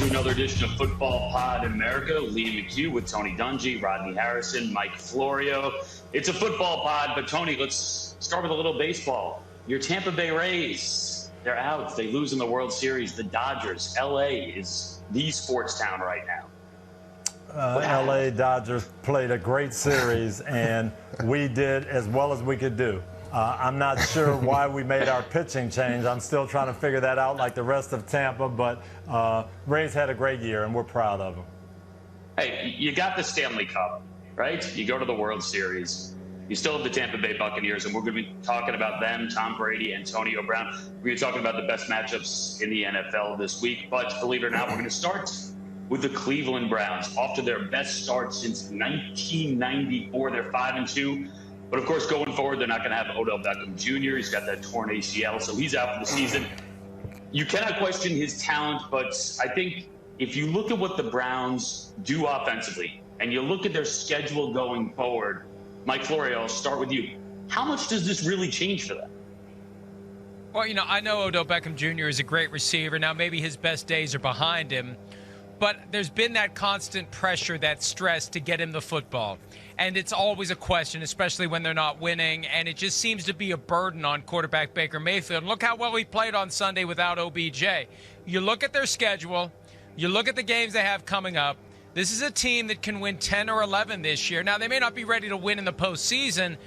to another edition of Football Pod in America. Liam McHugh with Tony Dungy, Rodney Harrison, Mike Florio. It's a football pod, but Tony, let's start with a little baseball. Your Tampa Bay Rays, they're out. They lose in the World Series. The Dodgers, L.A. is the sports town right now. LA Dodgers played a great series, and we did as well as we could do. I'm not sure why we made our pitching change. I'm still trying to figure that out like the rest of Tampa, but Rays had a great year, and we're proud of them. Hey, you got the Stanley Cup, right? You go to the World Series. You still have the Tampa Bay Buccaneers, and we're going to be talking about them, Tom Brady, Antonio Brown. We're going to be talking about the best matchups in the NFL this week, but believe it or not, we're going to start with the Cleveland Browns, off to their best start since 1994. They're 5-2. But, of course, going forward, they're not going to have Odell Beckham Jr. He's got that torn ACL, so he's out for the season. You cannot question his talent, but I think if you look at what the Browns do offensively and you look at their schedule going forward, Mike Florio, I'll start with you. How much does this really change for them? Well, I know Odell Beckham Jr. is a great receiver. Now, maybe his best days are behind him. But there's been that constant pressure, that stress to get him the football. And it's always a question, especially when they're not winning. And it just seems to be a burden on quarterback Baker Mayfield. And look how well he played on Sunday without OBJ. You look at their schedule. You look at the games they have coming up. This is a team that can win 10 or 11 this year. Now, they may not be ready to win in the postseason.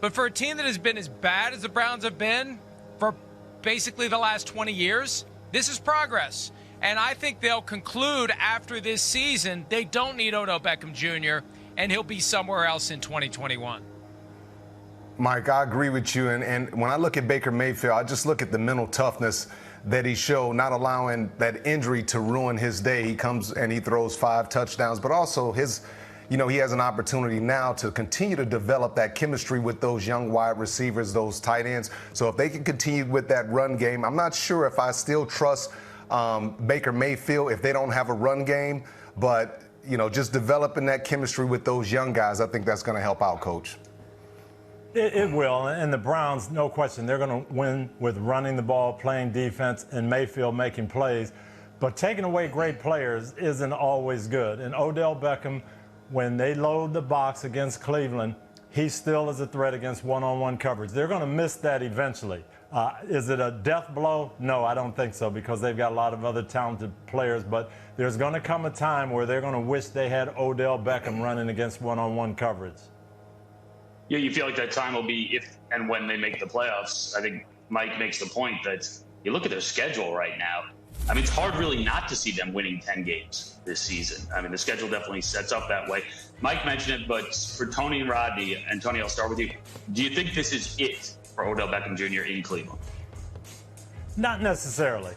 But for a team that has been as bad as the Browns have been for basically the last 20 years, this is progress. And I think they'll conclude after this season they don't need Odell Beckham Jr., and he'll be somewhere else in 2021. Mike, I agree with you. And when I look at Baker Mayfield, I just look at the mental toughness that he showed, not allowing that injury to ruin his day. He comes and he throws 5 touchdowns, but also he has an opportunity now to continue to develop that chemistry with those young wide receivers, those tight ends. So if they can continue with that run game, I'm not sure if I still trust Baker Mayfield if they don't have a run game, but just developing that chemistry with those young guys, I think that's going to help out, Coach. It will, and the Browns, no question, they're going to win with running the ball, playing defense, and Mayfield making plays. But taking away great players isn't always good. And Odell Beckham, when they load the box against Cleveland, he still is a threat against one-on-one coverage. They're going to miss that eventually. Is it a death blow? No, I don't think so, because they've got a lot of other talented players. But there's going to come a time where they're going to wish they had Odell Beckham running against one-on-one coverage. Yeah, you feel like that time will be if and when they make the playoffs. I think Mike makes the point that you look at their schedule right now. I mean, it's hard really not to see them winning 10 games this season. I mean, the schedule definitely sets up that way. Mike mentioned it, but for Tony and Rodney, and Tony, I'll start with you. Do you think this is it for Odell Beckham Jr. in Cleveland? Not necessarily.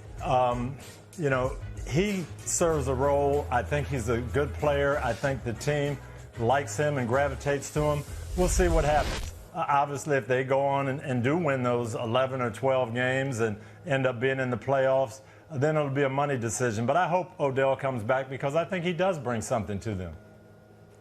He serves a role. I think he's a good player. I think the team likes him and gravitates to him. We'll see what happens. Obviously, if they go on and do win those 11 or 12 games and end up being in the playoffs, then it'll be a money decision. But I hope Odell comes back, because I think he does bring something to them.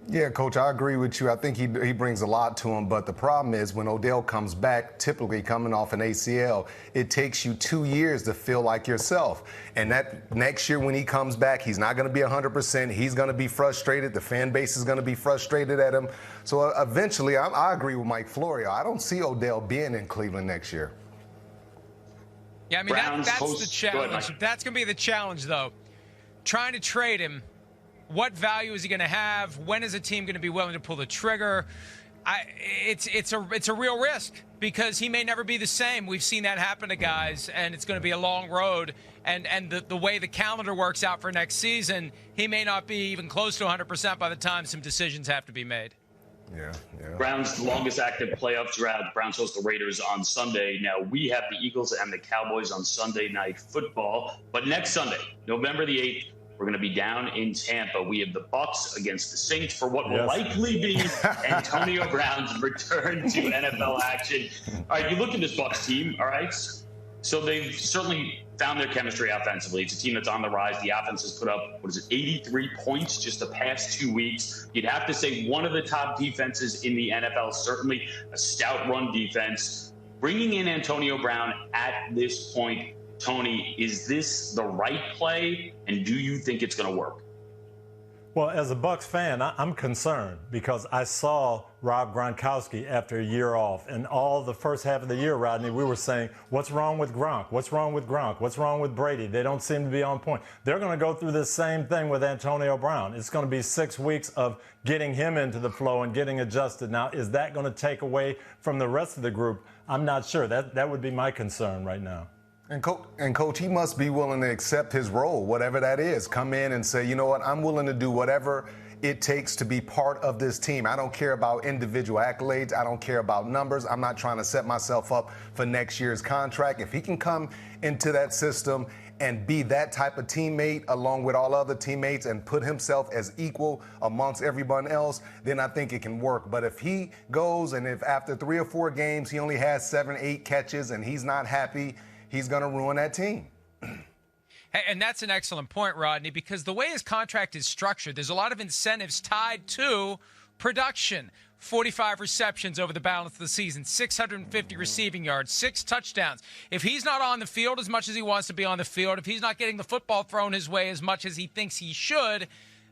Yeah, Coach, I agree with you. I think he brings a lot to him. But the problem is when Odell comes back, typically coming off an ACL, it takes you 2 years to feel like yourself. And that next year when he comes back, he's not going to be 100%. He's going to be frustrated. The fan base is going to be frustrated at him. So eventually, I agree with Mike Florio. I don't see Odell being in Cleveland next year. Yeah, I mean, that's the challenge. That's going to be the challenge, though. Trying to trade him. What value is he going to have? When is a team going to be willing to pull the trigger? It's a real risk, because he may never be the same. We've seen that happen to guys, and it's going to be a long road. And the way the calendar works out for next season, he may not be even close to 100% by the time some decisions have to be made. Yeah. Browns' longest active playoff drought. Browns host the Raiders on Sunday. Now, we have the Eagles and the Cowboys on Sunday Night Football. But next Sunday, November the 8th, we're going to be down in Tampa. We have the Bucs against the Saints for what will likely be Antonio Brown's return to NFL action. All right, you look at this Bucs team, all right? So they've certainly found their chemistry offensively. It's a team that's on the rise. The offense has put up, 83 points just the past 2 weeks. You'd have to say one of the top defenses in the NFL, certainly a stout run defense. Bringing in Antonio Brown at this point, Tony, is this the right play? And do you think it's going to work? Well, as a Bucs fan, I'm concerned because I saw Rob Gronkowski after a year off. And all the first half of the year, Rodney, we were saying, what's wrong with Gronk? What's wrong with Gronk? What's wrong with Brady? They don't seem to be on point. They're going to go through this same thing with Antonio Brown. It's going to be 6 weeks of getting him into the flow and getting adjusted. Now, is that going to take away from the rest of the group? I'm not sure. That would be my concern right now. And Coach, he must be willing to accept his role, whatever that is. Come in and say, you know what, I'm willing to do whatever it takes to be part of this team. I don't care about individual accolades. I don't care about numbers. I'm not trying to set myself up for next year's contract. If he can come into that system and be that type of teammate along with all other teammates and put himself as equal amongst everyone else, then I think it can work. But if he goes and if after 3 or 4 games he only has 7, 8 catches and he's not happy, he's going to ruin that team. And that's an excellent point, Rodney, because the way his contract is structured, there's a lot of incentives tied to production. 45 receptions over the balance of the season, 650 receiving yards, 6 touchdowns. If he's not on the field as much as he wants to be on the field, if he's not getting the football thrown his way as much as he thinks he should,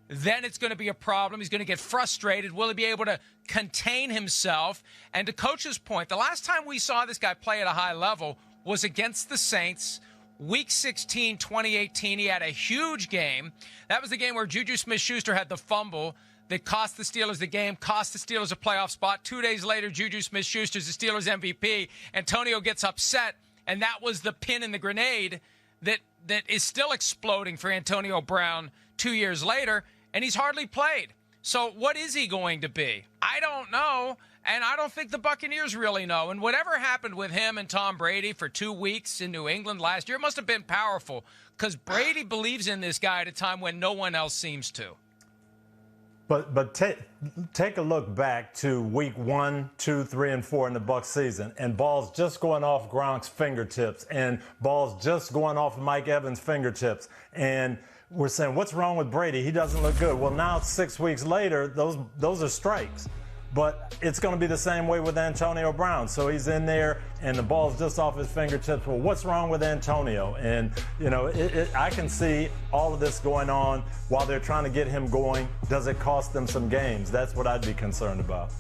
then it's going to be a problem. He's going to get frustrated. Will he be able to contain himself? And to Coach's point, the last time we saw this guy play at a high level was against the Saints, Week 16, 2018. He had a huge game. That was the game where Juju Smith-Schuster had the fumble that cost the Steelers the game, cost the Steelers a playoff spot. 2 days later, Juju Smith-Schuster's the Steelers MVP. Antonio gets upset, and that was the pin in the grenade that is still exploding for Antonio Brown 2 years later, and he's hardly played. So what is he going to be? I don't know, and I don't think the Buccaneers really know. And whatever happened with him and Tom Brady for 2 weeks in New England last year must have been powerful because Brady believes in this guy at a time when no one else seems to. But take a look back to week 1, 2, 3, and 4 in the Bucs season, and balls just going off Gronk's fingertips, and balls just going off Mike Evans' fingertips, and we're saying, what's wrong with Brady? He doesn't look good. Well, now 6 weeks later, those are strikes. But it's going to be the same way with Antonio Brown. So he's in there, and the ball's just off his fingertips. Well, what's wrong with Antonio? And, you know, I can see all of this going on while they're trying to get him going. Does it cost them some games? That's what I'd be concerned about.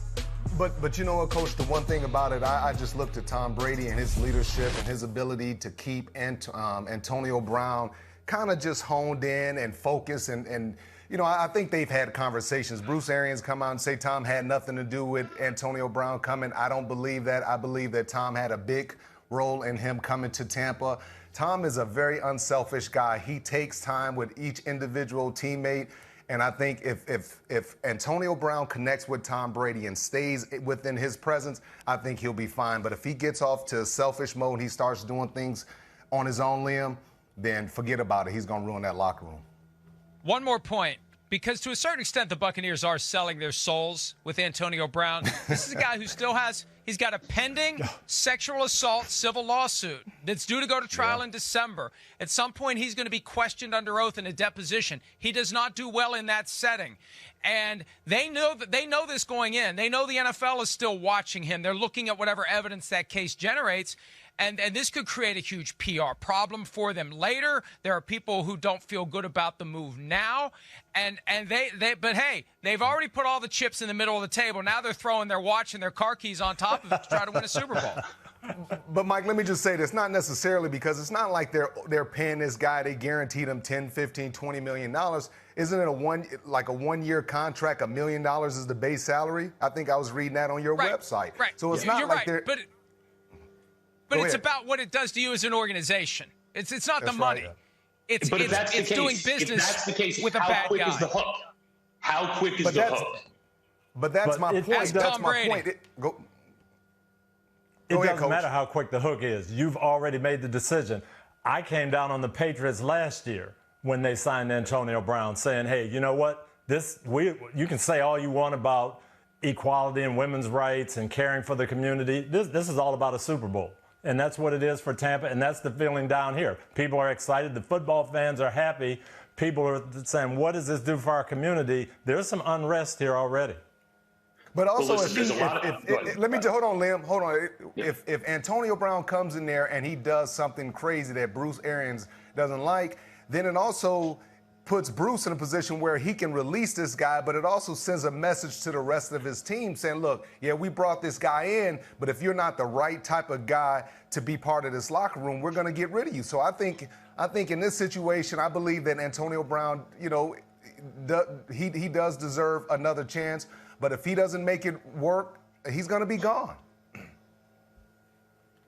But you know what, Coach, the one thing about it, I just looked at Tom Brady and his leadership and his ability to keep Antonio Brown kind of just honed in and focused and you know, I think they've had conversations. Bruce Arians come out and say Tom had nothing to do with Antonio Brown coming. I don't believe that. I believe that Tom had a big role in him coming to Tampa. Tom is a very unselfish guy. He takes time with each individual teammate. And I think if Antonio Brown connects with Tom Brady and stays within his presence, I think he'll be fine. But if he gets off to selfish mode and he starts doing things on his own limb, then forget about it. He's going to ruin that locker room. One more point, because to a certain extent, the Buccaneers are selling their souls with Antonio Brown. This is a guy who still he's got a pending sexual assault civil lawsuit that's due to go to trial in December. At some point, he's going to be questioned under oath in a deposition. He does not do well in that setting. And they know this going in. They know the NFL is still watching him. They're looking at whatever evidence that case generates. And this could create a huge PR problem for them later. There are people who don't feel good about the move now. But hey, they've already put all the chips in the middle of the table. Now they're throwing their watch and their car keys on top of it to try to win a Super Bowl. But, Mike, let me just say this. Not necessarily, because it's not like they're paying this guy. They guaranteed him $10, $15, $20 million. Isn't it a 1 year contract? $1 million is the base salary? I think I was reading that on your website. Right. So it's not like they're... But it's about what it does to you as an organization. It's not the money. Right. It's doing business if that's the case, with a bad guy. How quick is the hook? How quick is the hook? But that's my point. That's my point. It doesn't matter how quick the hook is. You've already made the decision. I came down on the Patriots last year when they signed Antonio Brown, saying, hey, you know what? You can say all you want about equality and women's rights and caring for the community. This is all about a Super Bowl. And that's what it is for Tampa, and that's the feeling down here. People are excited. The football fans are happy. People are saying, what does this do for our community? There's some unrest here already. But also, let me just hold on, Liam. Hold on. Yeah. If Antonio Brown comes in there and he does something crazy that Bruce Arians doesn't like, then it also puts Bruce in a position where he can release this guy, but it also sends a message to the rest of his team saying, look, yeah, we brought this guy in, but if you're not the right type of guy to be part of this locker room, we're going to get rid of you. So I think in this situation, I believe that Antonio Brown, you know, he does deserve another chance, but if he doesn't make it work, he's going to be gone.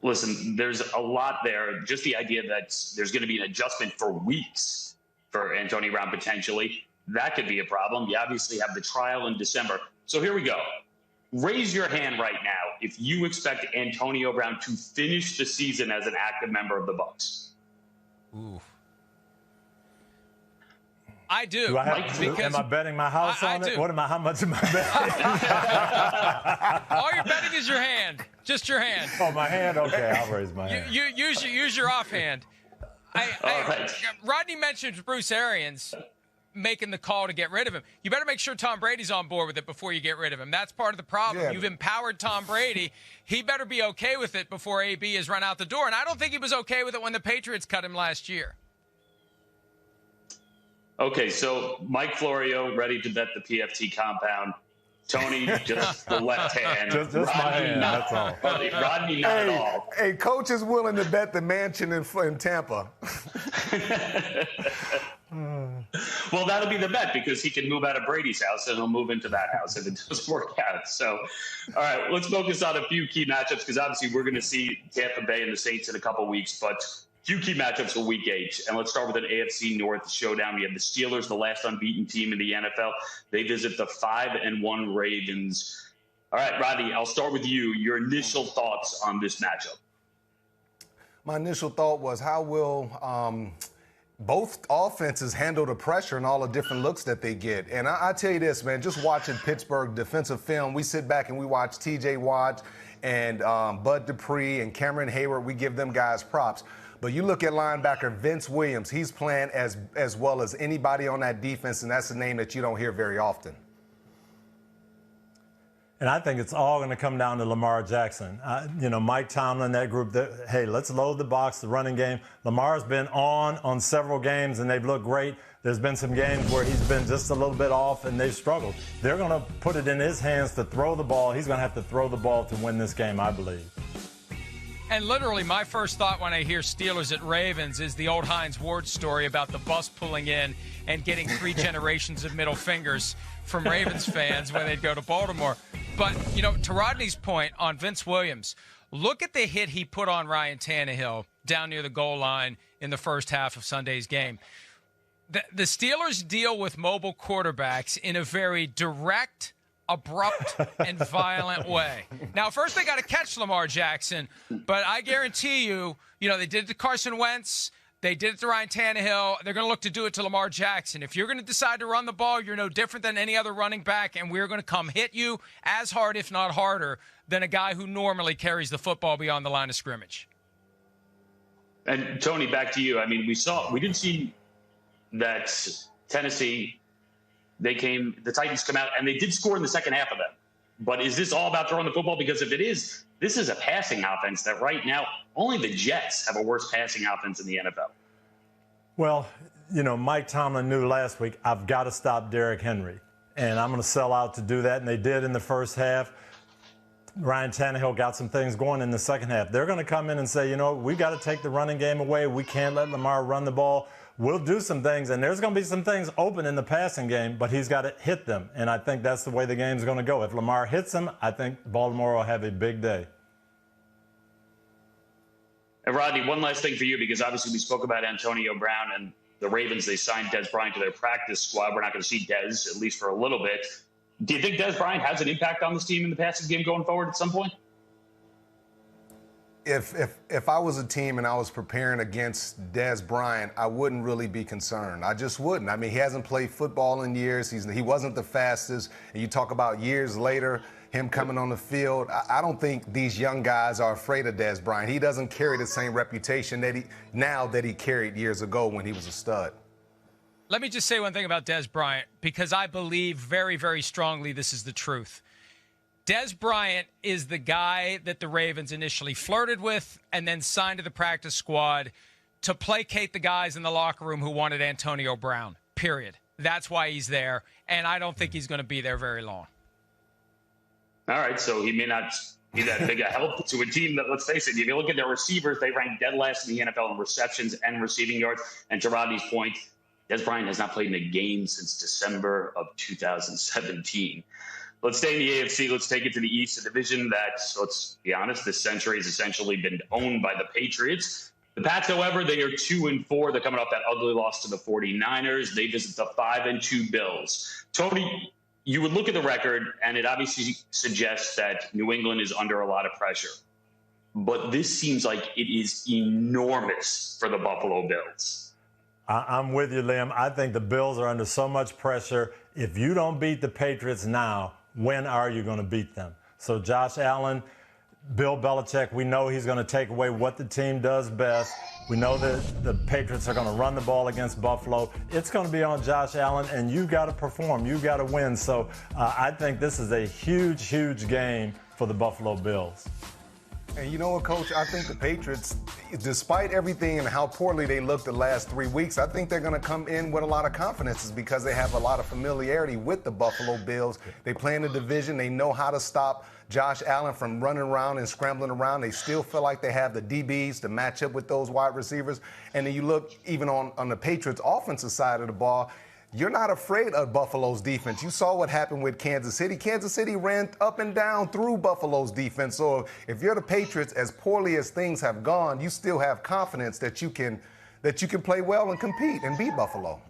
Listen, there's a lot there. Just the idea that there's going to be an adjustment for weeks for Antonio Brown potentially, that could be a problem. You obviously have the trial in December. So here we go. Raise your hand right now if you expect Antonio Brown to finish the season as an active member of the Bucs. Ooh. I do. Am I betting my house on it? How much am I betting? All you're betting is your hand. Just your hand. Oh, my hand? Okay, I'll raise my hand. Use your offhand. Rodney mentioned Bruce Arians making the call to get rid of him. You better make sure Tom Brady's on board with it before you get rid of him. That's part of the problem. Yeah. You've empowered Tom Brady. He better be okay with it before AB is run out the door. And I don't think he was okay with it when the Patriots cut him last year. Okay, so Mike Florio ready to bet the PFT compound. Tony, just the left hand. Just my hand, that's all. Rodney, not at all. Hey, coach is willing to bet the mansion in Tampa. Well, that'll be the bet because he can move out of Brady's house and he'll move into that house if it does work out. So, all right, let's focus on a few key matchups because obviously we're going to see Tampa Bay and the Saints in a couple weeks, but few key matchups for Week 8, and let's start with an AFC North showdown. We have the Steelers, the last unbeaten team in the NFL. They visit the 5-1 Ravens. All right, Rodney, I'll start with you. Your initial thoughts on this matchup. My initial thought was how will both offenses handle the pressure and all the different looks that they get. And I tell you this, man, just watching Pittsburgh defensive film, we sit back and we watch T.J. Watt and Bud Dupree and Cameron Hayward. We give them guys props. But you look at linebacker Vince Williams, he's playing as well as anybody on that defense, and that's a name that you don't hear very often. And I think it's all going to come down to Lamar Jackson. Mike Tomlin, that group, hey, let's load the box, the running game. Lamar's been on several games, and they've looked great. There's been some games where he's been just a little bit off, and they've struggled. They're going to put it in his hands to throw the ball. He's going to have to throw the ball to win this game, I believe. And literally, my first thought when I hear Steelers at Ravens is the old Hines Ward story about the bus pulling in and getting 3 generations of middle fingers from Ravens fans when they'd go to Baltimore. But, to Rodney's point on Vince Williams, look at the hit he put on Ryan Tannehill down near the goal line in the first half of Sunday's game. The Steelers deal with mobile quarterbacks in a very direct, abrupt, and violent way. Now, first they got to catch Lamar Jackson, but I guarantee you, they did it to Carson Wentz. They did it to Ryan Tannehill. They're going to look to do it to Lamar Jackson. If you're going to decide to run the ball, you're no different than any other running back, and we're going to come hit you as hard, if not harder, than a guy who normally carries the football beyond the line of scrimmage. And, Tony, back to you. I mean, we did see that Tennessee – the Titans come out, and they did score in the second half of them. But is this all about throwing the football? Because if it is, this is a passing offense that right now only the Jets have a worse passing offense in the NFL. Well, Mike Tomlin knew last week, I've got to stop Derrick Henry. And I'm going to sell out to do that, and they did in the first half. Ryan Tannehill got some things going in the second half. They're going to come in and say, we've got to take the running game away. We can't let Lamar run the ball. We'll do some things, and there's going to be some things open in the passing game, but he's got to hit them, and I think that's the way the game's going to go. If Lamar hits them, I think Baltimore will have a big day. And, Rodney, one last thing for you, because obviously we spoke about Antonio Brown and the Ravens. They signed Dez Bryant to their practice squad. We're not going to see Dez, at least for a little bit. Do you think Dez Bryant has an impact on this team in the passing game going forward at some point? If I was a team and I was preparing against Dez Bryant, I wouldn't really be concerned. I just wouldn't. I mean, he hasn't played football in years. He wasn't the fastest. And you talk about years later, him coming on the field. I don't think these young guys are afraid of Dez Bryant. He doesn't carry the same reputation that he carried years ago when he was a stud. Let me just say one thing about Dez Bryant, because I believe very, very strongly this is the truth. Dez Bryant is the guy that the Ravens initially flirted with and then signed to the practice squad to placate the guys in the locker room who wanted Antonio Brown. period. That's why he's there, and I don't think he's going to be there very long. All right, so he may not be that big a help to a team that, let's face it, if you look at their receivers, they rank dead last in the NFL in receptions and receiving yards. And to Rodney's point, Des Bryant has not played in a game since December of 2017. Let's stay in the AFC. Let's take it to the East, a division that, let's be honest, this century has essentially been owned by the Patriots. The Pats, however, they are 2-4. They're coming off that ugly loss to the 49ers. They visit the 5-2 Bills. Tony, you would look at the record, and it obviously suggests that New England is under a lot of pressure. But this seems like it is enormous for the Buffalo Bills. I'm with you, Liam. I think the Bills are under so much pressure. If you don't beat the Patriots now, when are you going to beat them? So Josh Allen, Bill Belichick, we know he's going to take away what the team does best. We know that the Patriots are going to run the ball against Buffalo. It's going to be on Josh Allen, and you've got to perform. You've got to win. So I think this is a huge, huge game for the Buffalo Bills. And you know what, Coach? I think the Patriots, despite everything and how poorly they looked the last 3 weeks, I think they're going to come in with a lot of confidence because they have a lot of familiarity with the Buffalo Bills. They play in the division. They know how to stop Josh Allen from running around and scrambling around. They still feel like they have the DBs to match up with those wide receivers. And then you look even on the Patriots' offensive side of the ball, you're not afraid of Buffalo's defense. You saw what happened with Kansas City. Kansas City ran up and down through Buffalo's defense. So if you're the Patriots, as poorly as things have gone, you still have confidence that you can play well and compete and beat Buffalo.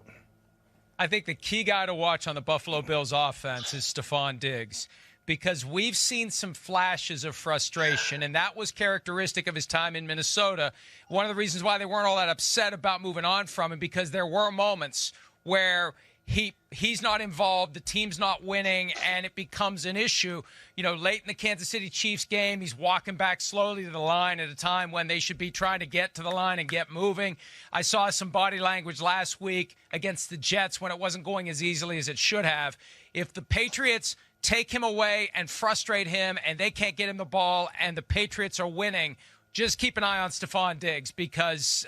I think the key guy to watch on the Buffalo Bills offense is Stephon Diggs, because we've seen some flashes of frustration, and that was characteristic of his time in Minnesota. One of the reasons why they weren't all that upset about moving on from him, because there were moments where he's not involved, the team's not winning, and it becomes an issue. You know, late in the Kansas City Chiefs game, he's walking back slowly to the line at a time when they should be trying to get to the line and get moving. I saw some body language last week against the Jets when it wasn't going as easily as it should have. If the Patriots take him away and frustrate him and they can't get him the ball and the Patriots are winning, just keep an eye on Stephon Diggs, because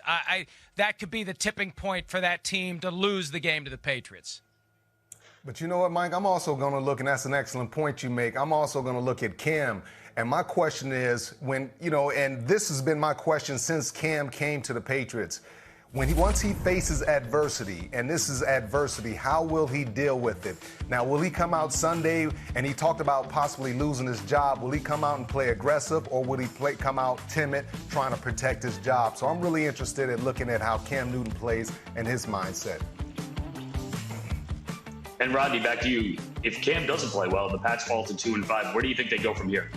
that could be the tipping point for that team to lose the game to the Patriots. But you know what, Mike? I'm also going to look, and that's an excellent point you make, I'm also going to look at Cam. And my question is, and this has been my question since Cam came to the Patriots, once he faces adversity, and this is adversity, how will he deal with it? Now, will he come out Sunday, and he talked about possibly losing his job, will he come out and play aggressive, or will he come out timid, trying to protect his job? So I'm really interested in looking at how Cam Newton plays and his mindset. And Rodney, back to you. If Cam doesn't play well, the Pats fall to 2-5, where do you think they go from here?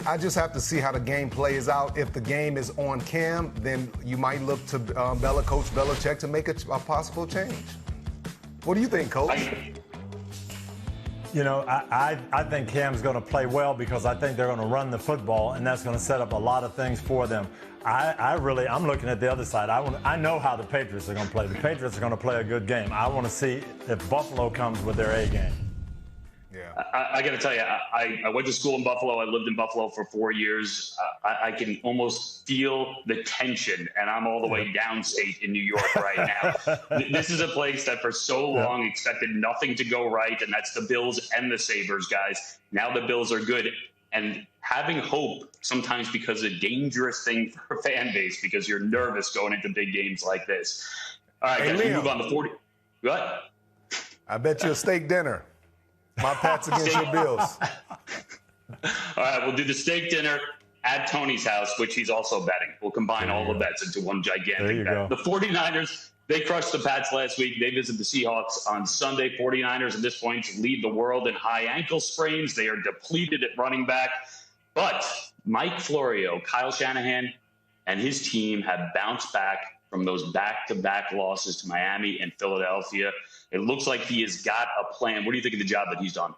I just have to see how the game plays out. If the game is on Cam, then you might look to Coach Belichick to make a possible change. What do you think, Coach? I think Cam's going to play well because I think they're going to run the football, and that's going to set up a lot of things for them. I'm looking at the other side. I know how the Patriots are going to play. The Patriots are going to play a good game. I want to see if Buffalo comes with their A game. Yeah. I got to tell you, I went to school in Buffalo. I lived in Buffalo for 4 years. I can almost feel the tension, and I'm all the way downstate in New York right now. This is a place that for so long expected nothing to go right, and that's the Bills and the Sabres, guys. Now the Bills are good, and having hope sometimes becomes a dangerous thing for a fan base because you're nervous going into big games like this. All right, guys, we move on to 40. What? I bet you a steak dinner. My Pats against your Bills. All right, we'll do the steak dinner at Tony's house, which he's also betting. We'll combine all the bets into one gigantic bet. The 49ers, they crushed the Pats last week. They visit the Seahawks on Sunday. 49ers at this point lead the world in high ankle sprains. They are depleted at running back. But Mike Florio, Kyle Shanahan, and his team have bounced back from those back-to-back losses to Miami and Philadelphia. It looks like he has got a plan. What do you think of the job that he's done?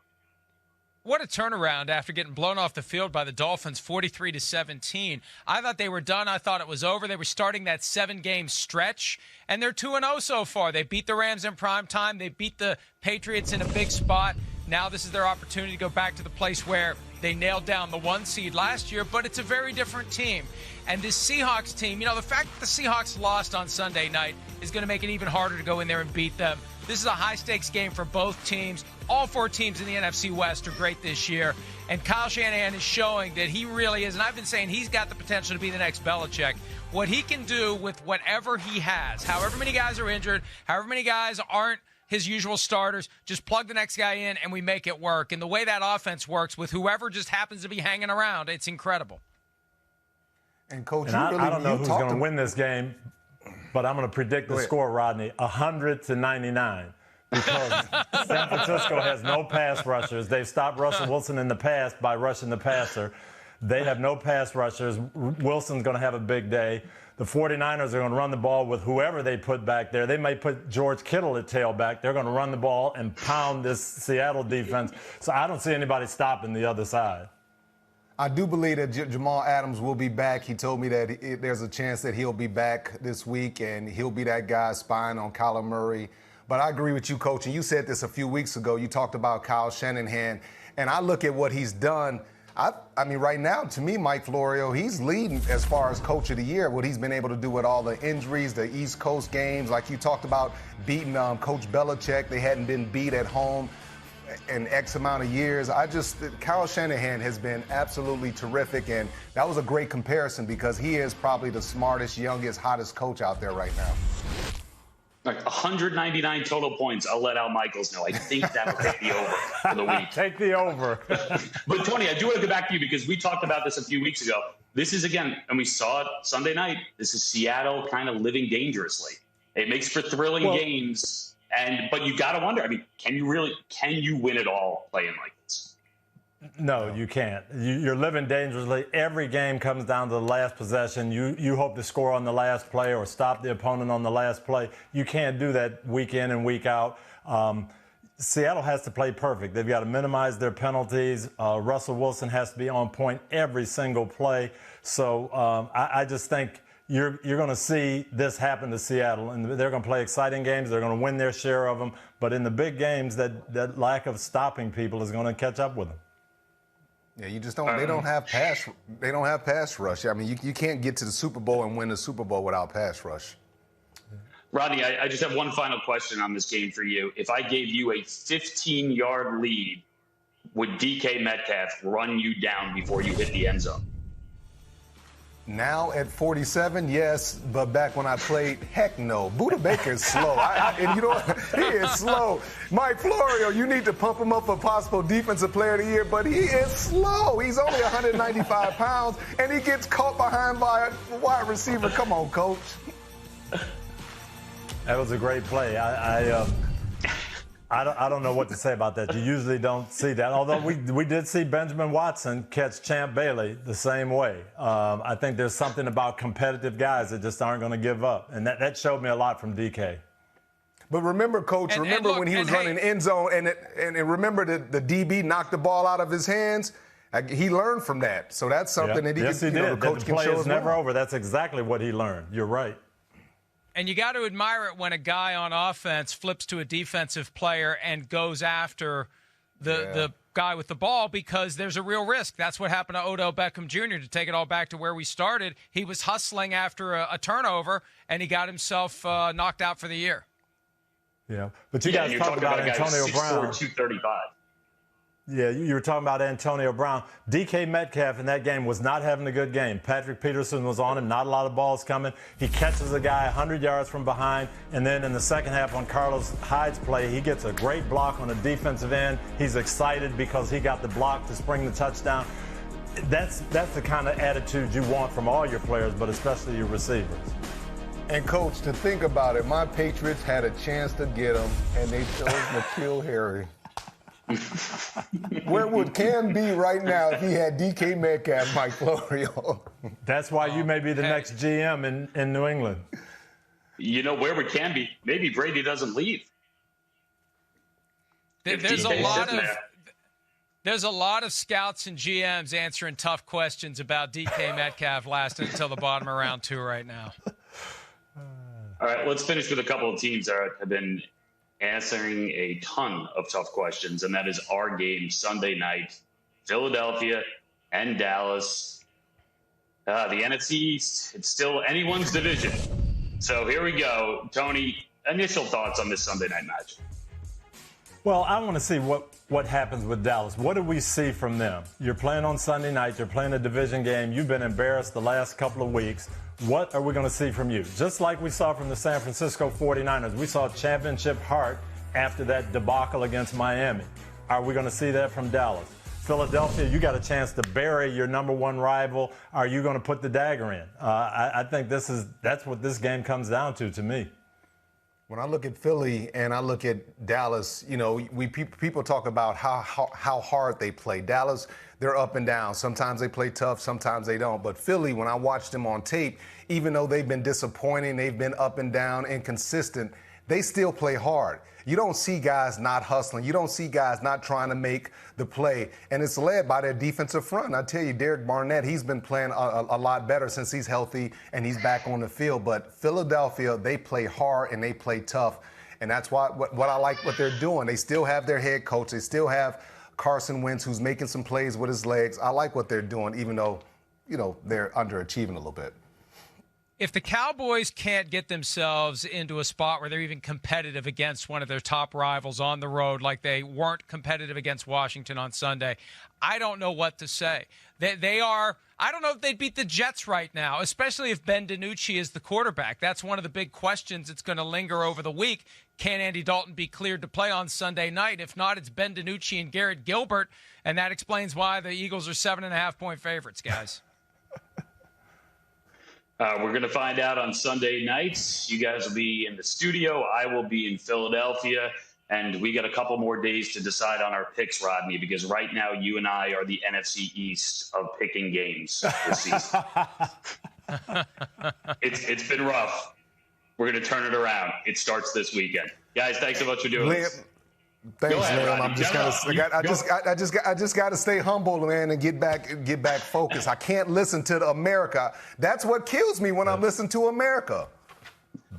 What a turnaround after getting blown off the field by the Dolphins 43-17. I thought they were done. I thought it was over. They were starting that 7-game stretch, and they're 2-0 so far. They beat the Rams in primetime. They beat the Patriots in a big spot. Now this is their opportunity to go back to the place where They nailed down the 1 seed last year, but it's a very different team. And this Seahawks team, the fact that the Seahawks lost on Sunday night is going to make it even harder to go in there and beat them. This is a high-stakes game for both teams. All 4 teams in the NFC West are great this year. And Kyle Shanahan is showing that he really is, and I've been saying he's got the potential to be the next Belichick. What he can do with whatever he has, however many guys are injured, however many guys aren't his usual starters, just plug the next guy in and we make it work. And the way that offense works with whoever just happens to be hanging around, it's incredible. And Coach, and I don't know who's going to win this game, but I'm going to predict the score, Rodney, 100-99. Because San Francisco has no pass rushers. They've stopped Russell Wilson in the past by rushing the passer. They have no pass rushers. Wilson's going to have a big day. The 49ers are going to run the ball with whoever they put back there. They may put George Kittle at tailback. They're going to run the ball and pound this Seattle defense. So I don't see anybody stopping the other side. I do believe that Jamal Adams will be back. He told me that there's a chance that he'll be back this week, and he'll be that guy spying on Kyler Murray. But I agree with you, Coach, and you said this a few weeks ago. You talked about Kyle Shanahan, and I look at what he's done. I mean, right now, to me, Mike Florio, he's leading as far as Coach of the Year, what he's been able to do with all the injuries, the East Coast games. Like you talked about beating Coach Belichick. They hadn't been beat at home in X amount of years. Kyle Shanahan has been absolutely terrific, and that was a great comparison because he is probably the smartest, youngest, hottest coach out there right now. Like 199 total points. I'll let Al Michaels know. I think that'll take the over for the week. Take the over. But, Tony, I do want to go back to you because we talked about this a few weeks ago. This is, again, and we saw it Sunday night, this is Seattle kind of living dangerously. It makes for thrilling games, but you got to wonder, I mean, can you win it all playing like this? No, you can't. You're living dangerously. Every game comes down to the last possession. You hope to score on the last play or stop the opponent on the last play. You can't do that week in and week out. Seattle has to play perfect. They've got to minimize their penalties. Russell Wilson has to be on point every single play. So I just think you're going to see this happen to Seattle, and they're going to play exciting games. They're going to win their share of them. But in the big games, that lack of stopping people is going to catch up with them. Yeah, you just don't. They don't have pass. They don't have pass rush. I mean, you can't get to the Super Bowl and win the Super Bowl without pass rush. Rodney, I just have one final question on this game for you. If I gave you a 15-yard lead, would DK Metcalf run you down before you hit the end zone? Now at 47, yes, but back when I played, heck no. Budda Baker is slow. And you know what? He is slow. Mike Florio, you need to pump him up for possible Defensive Player of the Year, but he is slow. He's only 195 pounds, and he gets caught behind by a wide receiver. Come on, Coach. That was a great play. I don't know what to say about that. You usually don't see that. Although we did see Benjamin Watson catch Champ Bailey the same way. I think there's something about competitive guys that just aren't going to give up. And that showed me a lot from DK. But remember, Coach, when he was running end zone and remember the DB knocked the ball out of his hands? He learned from that. So that's something that he did. The coach can play show is never over. That's exactly what he learned. You're right. And you got to admire it when a guy on offense flips to a defensive player and goes after the guy with the ball because there's a real risk. That's what happened to Odell Beckham Jr. To take it all back to where we started, he was hustling after a turnover, and he got himself knocked out for the year. Yeah, but you guys talked about Antonio Brown. 235. Yeah, you were talking about Antonio Brown. DK Metcalf in that game was not having a good game. Patrick Peterson was on him, not a lot of balls coming. He catches a guy 100 yards from behind, and then in the second half on Carlos Hyde's play, he gets a great block on the defensive end. He's excited because he got the block to spring the touchdown. That's the kind of attitude you want from all your players, but especially your receivers. And, Coach, to think about it, my Patriots had a chance to get him, and they chose N'Keal Harry. Where would Cam be right now if he had DK Metcalf, Mike Florio? That's why you may be the next GM in New England. You know, where would Cam be? Maybe Brady doesn't leave. There's a lot of scouts and GMs answering tough questions about DK Metcalf lasting until the bottom of round 2 right now. All right, let's finish with a couple of teams that have been answering a ton of tough questions, and that is our game Sunday night Philadelphia and Dallas. The NFC East, it's still anyone's division. So here we go. Tony, initial thoughts on this Sunday night match? Well, I want to see what happens with Dallas. What do we see from them? You're playing on Sunday night. You're playing a division game. You've been embarrassed the last couple of weeks. What are we going to see from you? Just like we saw from the San Francisco 49ers. We saw championship heart after that debacle against Miami. Are we going to see that from Dallas? Philadelphia, you got a chance to bury your number one rival. Are you going to put the dagger in? I think that's what this game comes down to me. When I look at Philly and I look at Dallas, you know, people talk about how hard they play. Dallas, they're up and down. Sometimes they play tough, sometimes they don't. But Philly, when I watch them on tape, even though they've been disappointing, they've been up and down, inconsistent, they still play hard. You don't see guys not hustling. You don't see guys not trying to make the play. And it's led by their defensive front. I tell you, Derek Barnett, he's been playing a lot better since he's healthy and he's back on the field. But Philadelphia, they play hard and they play tough. And that's what I like what they're doing. They still have their head coach. They still have Carson Wentz, who's making some plays with his legs. I like what they're doing, even though, you know, they're underachieving a little bit. If the Cowboys can't get themselves into a spot where they're even competitive against one of their top rivals on the road, like they weren't competitive against Washington on Sunday, I don't know what to say. They are – I don't know if they'd beat the Jets right now, especially if Ben DiNucci is the quarterback. That's one of the big questions that's going to linger over the week. Can Andy Dalton be cleared to play on Sunday night? If not, it's Ben DiNucci and Garrett Gilbert, and that explains why the Eagles are 7.5-point favorites, guys. We're going to find out on Sunday nights. You guys will be in the studio. I will be in Philadelphia. And we got a couple more days to decide on our picks, Rodney, because right now you and I are the NFC East of picking games this season. It's been rough. We're going to turn it around. It starts this weekend. Guys, thanks so much for doing this. Thanks, man. I just got to stay humble, man, and get back focused. I can't listen to America. That's what kills me when I listen to America.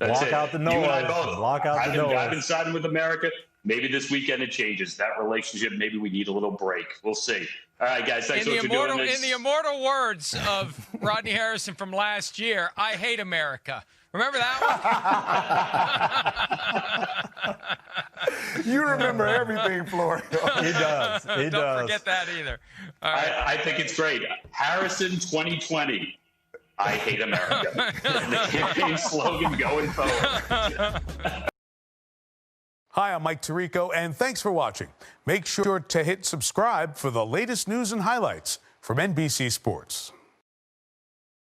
Block out the noise. Block out the noise. I've been siding with America. Maybe this weekend it changes. That relationship, maybe we need a little break. We'll see. All right, guys, thanks so much for doing this. In the immortal words of Rodney Harrison from last year, I hate America. Remember that one? You remember everything, Florio. He does. Don't forget that either. All right. I think it's great. Harrison 2020. I hate America. The campaign slogan going forward. Hi, I'm Mike Tirico, and thanks for watching. Make sure to hit subscribe for the latest news and highlights from NBC Sports.